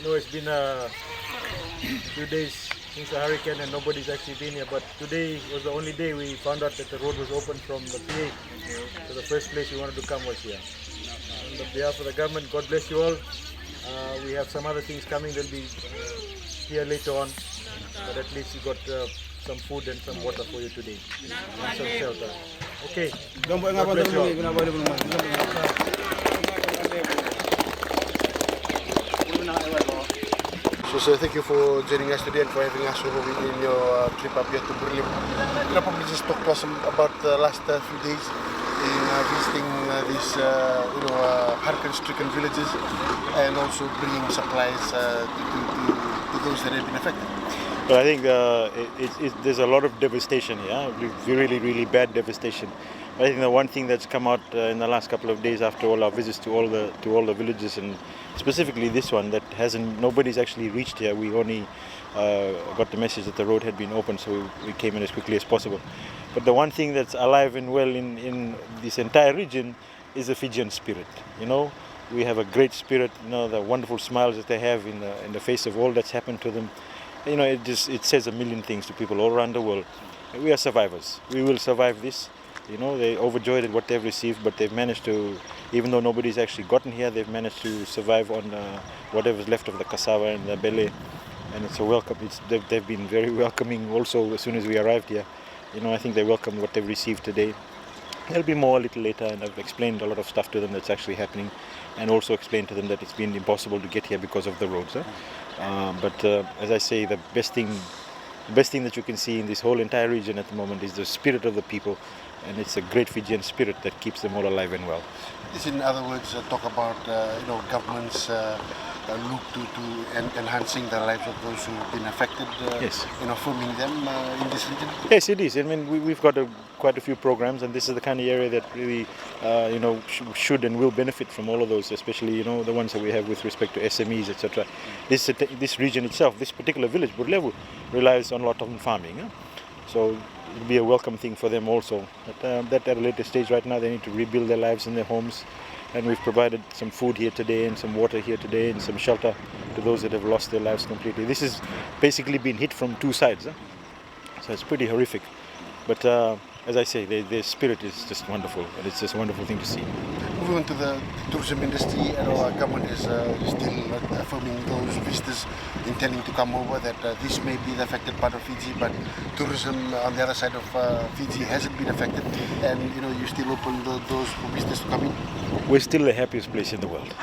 No, it's been a few days since the hurricane and nobody's actually been here, but today was the only day we found out that the road was open from the PA. So the first place we wanted to come was here. On behalf of the government, God bless you all. We have some other things coming, they'll be here later on, but at least you got some food and some water for you today and some shelter. Okay, God bless you all. So thank you for joining us today and for having us over in your trip up here to Berlin. Can you probably just talk to us about the last few days in visiting these hurricane-stricken villages and also bringing supplies to those that have been affected? Well, I think there's a lot of devastation here, really, really bad devastation. I think the one thing that's come out in the last couple of days after all our visits to all the villages, and specifically this one, that nobody's actually reached here. We only got the message that the road had been opened, so we came in as quickly as possible. But the one thing that's alive and well in this entire region is the Fijian spirit. You know, we have a great spirit. You know, the wonderful smiles that they have in the face of all that's happened to them. You know, it says a million things to people all around the world. We are survivors. We will survive this. You know, they're overjoyed at what they've received, but they've managed to, even though nobody's actually gotten here, they've managed to survive on whatever's left of the cassava and the bele. And it's a welcome. They've been very welcoming also as soon as we arrived here. You know, I think they welcomed what they've received today. There'll be more a little later, and I've explained a lot of stuff to them that's actually happening, and also explained to them that it's been impossible to get here because of the roads. But as I say, the best thing that you can see in this whole entire region at the moment is the spirit of the people, and it's a great Fijian spirit that keeps them all alive and well. This, in other words, talk about governments look to enhancing the lives of those who've been affected. Yes. Affirming them in this region. Yes, it is. I mean, we've got quite a few programs, and this is the kind of area that really, should and will benefit from all of those, especially the ones that we have with respect to SMEs, etc. This region itself, this particular village, Burlewu, relies on a lot of farming. So it'll be a welcome thing for them also. But that at a later stage, right now, they need to rebuild their lives in their homes. And we've provided some food here today and some water here today and some shelter to those that have lost their lives completely. This has basically been hit from two sides. So it's pretty horrific. But as I say, their spirit is just wonderful, and it's just a wonderful thing to see. Moving on to the tourism industry, our government is still affirming those visitors intending to come over that this may be the affected part of Fiji, but tourism on the other side of Fiji hasn't been affected, and you still open those for visitors to come in. We're still the happiest place in the world.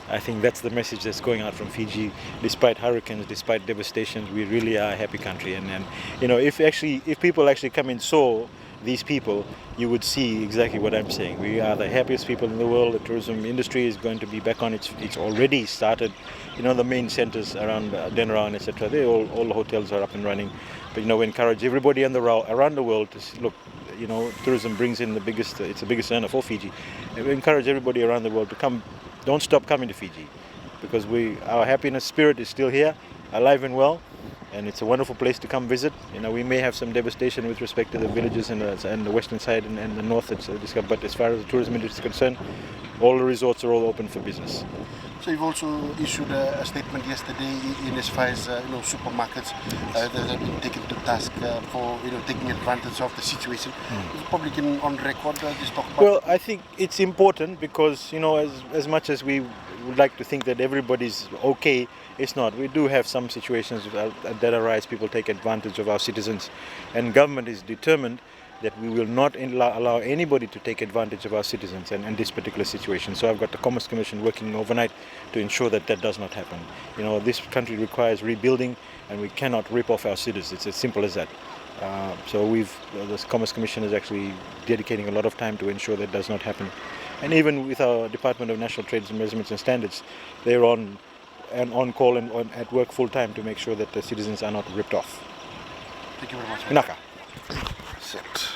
I think that's the message that's going out from Fiji. Despite hurricanes, despite devastations, we really are a happy country. And if people actually come and saw these people, you would see exactly what I'm saying. We are the happiest people in the world. The tourism industry is going to be back on it's already started. The main centers around Denarau, etc. All the hotels are up and running. But we encourage everybody around the world to look. Tourism brings in it's the biggest earner for Fiji. And we encourage everybody around the world to come. Don't stop coming to Fiji, because our happiness spirit is still here, alive and well, and it's a wonderful place to come visit. We may have some devastation with respect to the villages and the western side and the north, but as far as the tourism industry is concerned, all the resorts are all open for business. So you've also issued a statement yesterday in as far as supermarkets that have been taken to task for taking advantage of the situation. You probably can on record just talk about. Well, I think it's important because as much as we would like to think that everybody's okay, it's not. We do have some situations that arise. People take advantage of our citizens, and government is determined that we will not allow anybody to take advantage of our citizens and in this particular situation. So I've got the Commerce Commission working overnight to ensure that does not happen. This country requires rebuilding, and we cannot rip off our citizens. It's as simple as that. So the Commerce Commission is actually dedicating a lot of time to ensure that does not happen. And even with our Department of National Trades and Measurements and Standards, they're on call and at work full time to make sure that the citizens are not ripped off. Thank you very much. Inaka. Set.